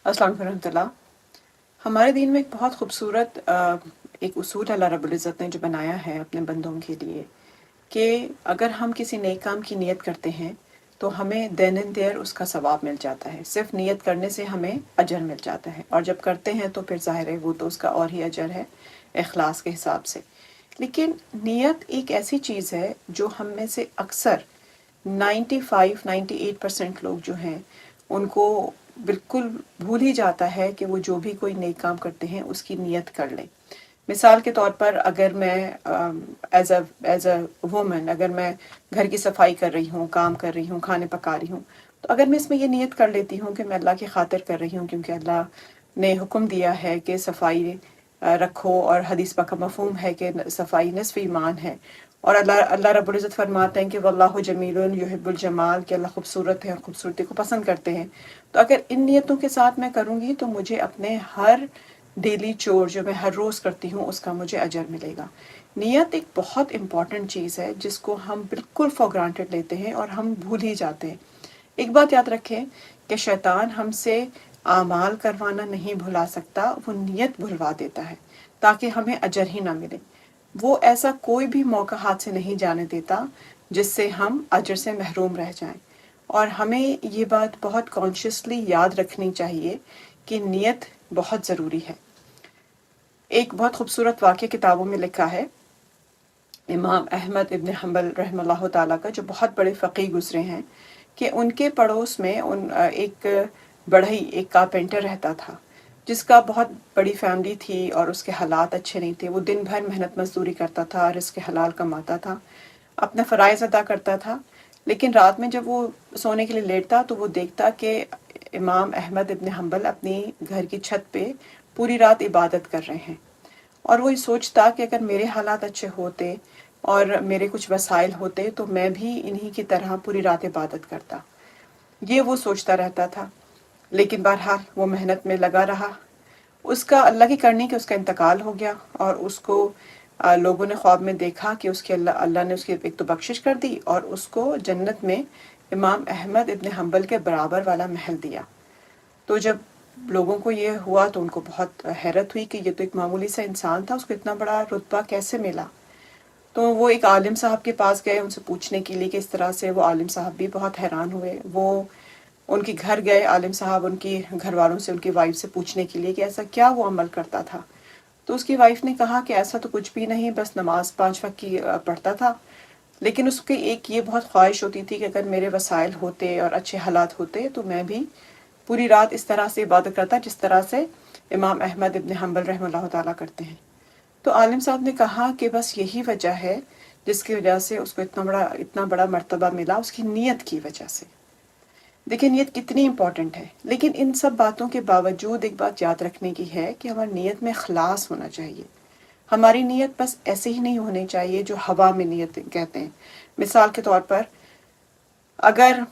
अस्सलाम वालेकुम रहमतुल्लाह। हमारे दीन में एक बहुत खूबसूरत एक उसूल अल्लाह रब्बुल इज़्ज़त ने जो बनाया है अपने बंदों के लिए कि अगर हम किसी नेक काम की नीयत करते हैं तो हमें देन एंड देयर उसका सवाब मिल जाता है। सिर्फ नियत करने से हमें अजर मिल जाता है, और जब करते हैं तो फिर ज़ाहिर है वो तो उसका और ही अजर है इखलास के हिसाब से। लेकिन नियत एक ऐसी चीज़ है जो हम में से अक्सर 95-98% लोग जो हैं उनको बिल्कुल भूल ही जाता है कि वो जो भी कोई नेक काम करते हैं उसकी नियत कर लें। मिसाल के तौर पर अगर मैं एज अ वुमन अगर मैं घर की सफाई कर रही हूँ, काम कर रही हूँ, खाने पका रही हूँ, तो अगर मैं इसमें ये नियत कर लेती हूँ कि मैं अल्लाह की खातिर कर रही हूँ क्योंकि अल्लाह ने हुक्म दिया है कि सफाई रखो, और हदीस पाक का मफहूम है कि सफाई निस्फ़ ईमान है, और अल्लाह अल्लाह रब्बुल इज़्ज़त फरमाते हैं कि वल्लाहु जमीलुन युहिब्बुल जमाल, कि अल्लाह खूबसूरत है और खूबसूरती को पसंद करते हैं। तो अगर इन नियतों के साथ मैं करूँगी तो मुझे अपने हर डेली चोर जो मैं हर रोज़ करती हूँ उसका मुझे अजर मिलेगा। नियत एक बहुत इम्पॉर्टेंट चीज़ है जिसको हम बिल्कुल फॉर ग्रांटेड लेते हैं और हम भूल ही जाते हैं। एक बात याद रखें कि शैतान हमसे आमाल करवाना नहीं भुला सकता, वो नियत भुलवा देता है ताकि हमें अजर ही ना मिले। वो ऐसा कोई भी मौका हाथ से नहीं जाने देता जिससे हम अजर से महरूम रह जाएं। और हमें ये बात बहुत कॉन्शियसली याद रखनी चाहिए कि नियत बहुत ज़रूरी है। एक बहुत खूबसूरत वाक़या किताबों में लिखा है इमाम अहमद इब्न हम्बल रहमतुल्लाह ताला का, जो बहुत बड़े फ़कीह गुज़रे हैं, कि उनके पड़ोस में एक बढ़ई एक कारपेंटर रहता था जिसका बहुत बड़ी फैमिली थी और उसके हालात अच्छे नहीं थे। वो दिन भर मेहनत मजदूरी करता था, रिज़्क़ हलाल कमाता था, अपना फ़राइज़ अदा करता था। लेकिन रात में जब वो सोने के लिए लेटता तो वो देखता कि इमाम अहमद इब्न हम्बल अपनी घर की छत पे पूरी रात इबादत कर रहे हैं। और वो ये सोचता कि अगर मेरे हालात अच्छे होते और मेरे कुछ वसाइल होते तो मैं भी इन्हीं की तरह पूरी रात इबादत करता। ये वो सोचता रहता था। लेकिन बहरहाल वो मेहनत में लगा रहा। उसका अल्लाह की करनी कि उसका इंतकाल हो गया, और उसको लोगों ने ख्वाब में देखा कि उसके अल्लाह ने उसकी एक तो बख्शिश कर दी और उसको जन्नत में इमाम अहमद इब्न हम्बल के बराबर वाला महल दिया। तो जब लोगों को ये हुआ तो उनको बहुत हैरत हुई कि ये तो एक मामूली सा इंसान था, उसको इतना बड़ा रुतबा कैसे मिला। तो वो एक आलिम साहब के पास गए उनसे पूछने के लिए कि इस तरह से। वो आलिम साहब भी बहुत हैरान हुए। वो उनके घर गए, आलिम साहब उनकी घर वालों से, उनकी वाइफ से पूछने के लिए कि ऐसा क्या वो अमल करता था। तो उसकी वाइफ ने कहा कि ऐसा तो कुछ भी नहीं, बस नमाज 5 वक्त की पढ़ता था। लेकिन उसकी एक ये बहुत ख्वाहिश होती थी कि अगर मेरे वसाइल होते और अच्छे हालात होते तो मैं भी पूरी रात इस तरह से इबादत करता जिस तरह से इमाम अहमद इब्न हम्बल रहमतुल्लाह ताला करते हैं। तो आलिम साहब ने कहा कि बस यही वजह है जिसकी वजह से उसको इतना बड़ा मर्तबा मिला, उसकी नीयत की वजह से। देखिए नीयत कितनी इंपॉर्टेंट है। लेकिन इन सब बातों के बावजूद एक बात याद रखने की है कि हमारी नीयत में खलास होना चाहिए। हमारी नीयत बस ऐसे ही नहीं होनी चाहिए जो हवा में नीयत कहते हैं। मिसाल के तौर पर अगर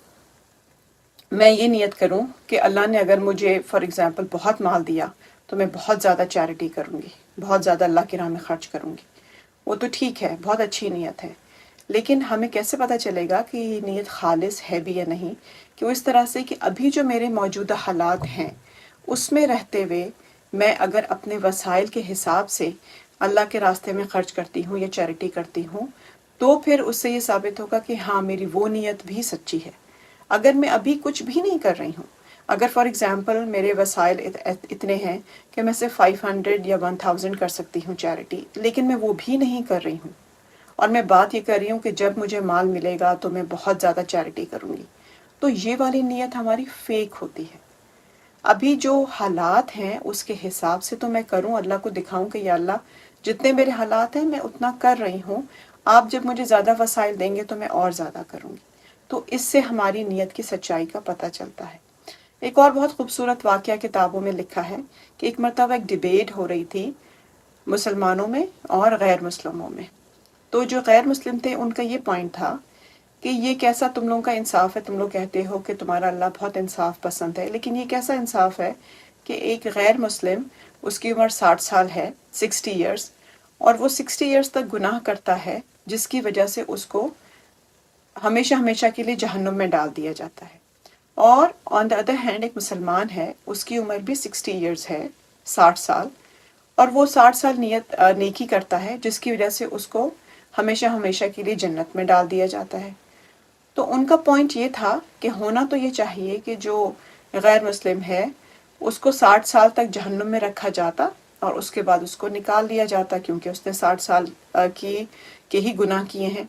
मैं ये नियत करूं कि अल्लाह ने अगर मुझे फॉर एग्जांपल बहुत माल दिया तो मैं बहुत ज़्यादा चैरिटी करूंगी, बहुत ज़्यादा अल्लाह की राह में खर्च करूंगी, वो तो ठीक है, बहुत अच्छी नियत है। लेकिन हमें कैसे पता चलेगा कि ये नियत खालिस है भी या नहीं? कि वो इस तरह से कि अभी जो मेरे मौजूदा हालात हैं उसमें रहते हुए मैं अगर अपने वसाइल के हिसाब से अल्लाह के रास्ते में खर्च करती हूँ या चैरिटी करती हूँ तो फिर उससे ये साबित होगा कि हाँ मेरी वो नियत भी सच्ची है। अगर मैं अभी कुछ भी नहीं कर रही हूँ, अगर फॉर एग्जांपल मेरे वसाइल इतने हैं कि मैं सिर्फ 500 या 1000 कर सकती हूँ चैरिटी, लेकिन मैं वो भी नहीं कर रही हूँ और मैं बात ये कर रही हूँ कि जब मुझे माल मिलेगा तो मैं बहुत ज़्यादा चैरिटी करूँगी, तो ये वाली नियत हमारी फेक होती है। अभी जो हालात हैं उसके हिसाब से तो मैं करूँ, अल्लाह को दिखाऊं कि या अल्लाह जितने मेरे हालात हैं मैं उतना कर रही हूँ, आप जब मुझे ज़्यादा वसाइल देंगे तो मैं और ज़्यादा करूँगी। तो इससे हमारी नीयत की सच्चाई का पता चलता है। एक और बहुत खूबसूरत वाक़या किताबों में लिखा है कि एक मरतबा एक डिबेट हो रही थी मुसलमानों में और गैर मुस्लिमों में। तो जो गैर मुस्लिम थे उनका ये पॉइंट था कि ये कैसा तुम लोगों का इंसाफ है, तुम लोग कहते हो कि तुम्हारा अल्लाह बहुत इंसाफ पसंद है, लेकिन ये कैसा इंसाफ है कि एक गैर मुस्लिम, उसकी उम्र 60 साल है, 60 ईयर्स, और वो 60 ईयर्स तक गुनाह करता है जिसकी वजह से उसको हमेशा हमेशा के लिए जहन्नुम में डाल दिया जाता है। اور آن دا ادر ہینڈ ایک مسلمان ہے، اس کی عمر بھی 60 ایئرس ہے، 60 سال، اور وہ 60 سال نیکی کرتا ہے جس کی وجہ سے اس کو ہمیشہ ہمیشہ کے لیے جنت میں ڈال دیا جاتا ہے۔ تو ان کا پوائنٹ یہ تھا کہ ہونا تو یہ چاہیے کہ جو غیر مسلم ہے اس کو 60 سال تک جہنم میں رکھا جاتا اور اس کے بعد اس کو نکال دیا جاتا، کیونکہ اس نے 60 سال کے ہی گناہ کیے ہیں،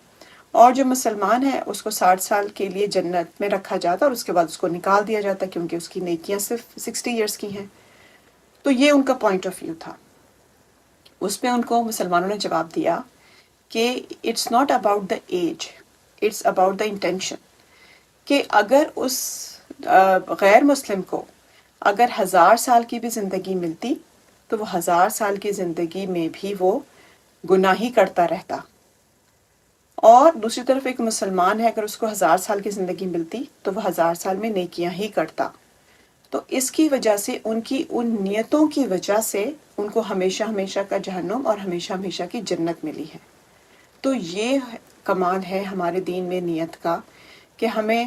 اور جو مسلمان ہے اس کو 60 سال کے لیے جنت میں رکھا جاتا اور اس کے بعد اس کو نکال دیا جاتا کیونکہ اس کی نیکیاں صرف 60 ایئرس کی ہیں۔ تو یہ ان کا پوائنٹ آف ویو تھا۔ اس پہ ان کو مسلمانوں نے جواب دیا کہ it's not about the age, it's about the intention, کہ اگر اس غیر مسلم کو اگر 1000 سال کی بھی زندگی ملتی تو وہ 1000 سال کی زندگی میں بھی وہ گناہ ہی کرتا رہتا، اور دوسری طرف ایک مسلمان ہے اگر اس کو 1000 سال کی زندگی ملتی تو وہ 1000 سال میں نیکیاں ہی کرتا۔ تو اس کی وجہ سے ان کی ان نیتوں کی وجہ سے ان کو ہمیشہ ہمیشہ کا جہنم اور ہمیشہ ہمیشہ کی جنت ملی ہے۔ تو یہ کمال ہے ہمارے دین میں نیت کا، کہ ہمیں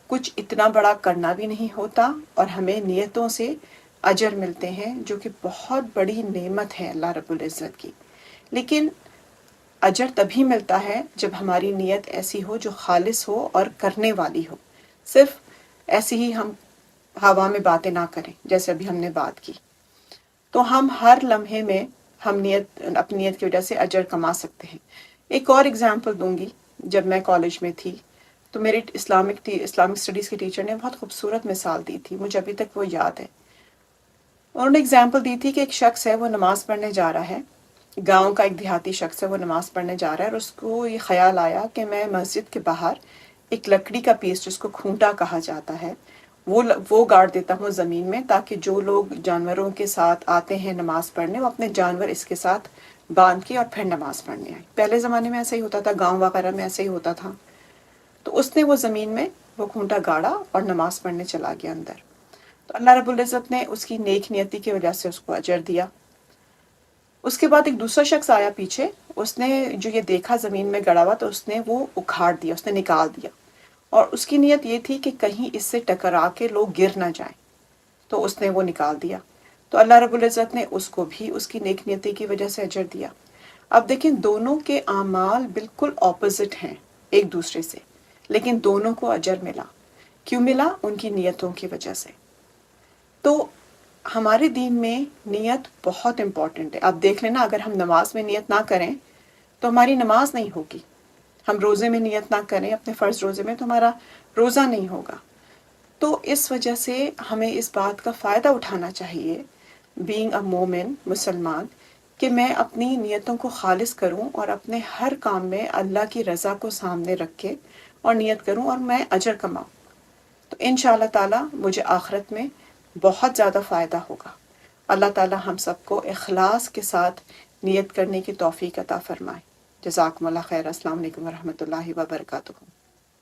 کچھ اتنا بڑا کرنا بھی نہیں ہوتا اور ہمیں نیتوں سے اجر ملتے ہیں، جو کہ بہت بڑی نعمت ہے اللہ رب العزت کی۔ لیکن اجر تبھی ملتا ہے جب ہماری نیت ایسی ہو جو خالص ہو اور کرنے والی ہو، صرف ایسی ہی ہم ہوا میں باتیں نہ کریں جیسے ابھی ہم نے بات کی۔ تو ہم ہر لمحے میں ہم اپنی نیت کی وجہ سے اجر کما سکتے ہیں۔ ایک اور اگزامپل دوں گی، جب میں کالج میں تھی تو میری اسلامک اسٹڈیز کے ٹیچر نے بہت خوبصورت مثال دی تھی، مجھے ابھی تک وہ یاد ہے۔ انہوں نے اگزامپل دی تھی کہ ایک شخص ہے، وہ نماز پڑھنے جا رہا ہے، گاؤں کا ایک دیہاتی شخص ہے، وہ نماز پڑھنے جا رہا ہے، اور اس کو یہ خیال آیا کہ میں مسجد کے باہر ایک لکڑی کا پیس جس کو کھونٹا کہا جاتا ہے وہ گاڑ دیتا ہوں زمین میں، تاکہ جو لوگ جانوروں کے ساتھ آتے ہیں نماز پڑھنے وہ اپنے جانور اس کے ساتھ باندھ کے اور پھر نماز پڑھنے آئے۔ پہلے زمانے میں ایسا ہی ہوتا تھا، گاؤں وغیرہ میں ایسا ہی ہوتا تھا۔ تو اس نے وہ زمین میں وہ کھونٹا گاڑا اور نماز پڑھنے چلا گیا اندر۔ تو اللہ رب العزت نے اس کی نیک نیتی کی وجہ سے اس کو اجر دیا۔ اس کے بعد ایک دوسرا شخص آیا پیچھے، اس نے جو یہ دیکھا زمین میں گڑا ہوا تو اس نے وہ اکھاڑ دیا، اس نے نکال دیا، اور اس کی نیت یہ تھی کہ کہیں اس سے ٹکرا کے لوگ گر نہ جائیں، تو اس نے وہ نکال دیا۔ تو اللہ رب العزت نے اس کو بھی اس کی نیک نیتی کی وجہ سے اجر دیا۔ اب دیکھیں دونوں کے اعمال بالکل اپوزٹ ہیں ایک دوسرے سے، لیکن دونوں کو اجر ملا۔ کیوں ملا؟ ان کی نیتوں کی وجہ سے۔ تو ہمارے دین میں نیت بہت امپورٹنٹ ہے۔ آپ دیکھ لینا، اگر ہم نماز میں نیت نہ کریں تو ہماری نماز نہیں ہوگی، ہم روزے میں نیت نہ کریں اپنے فرض روزے میں تو ہمارا روزہ نہیں ہوگا۔ تو اس وجہ سے ہمیں اس بات کا فائدہ اٹھانا چاہیے، بینگ اے مومن، مسلمان، کہ میں اپنی نیتوں کو خالص کروں اور اپنے ہر کام میں اللہ کی رضا کو سامنے رکھ کے اور نیت کروں اور میں اجر کماؤں، تو انشاءاللہ تعالی مجھے آخرت میں بہت زیادہ فائدہ ہوگا۔ اللہ تعالی ہم سب کو اخلاص کے ساتھ نیت کرنے کی توفیق عطا فرمائے۔ جزاکم اللہ خیر۔ السلام علیکم ورحمۃ اللہ وبرکاتہ۔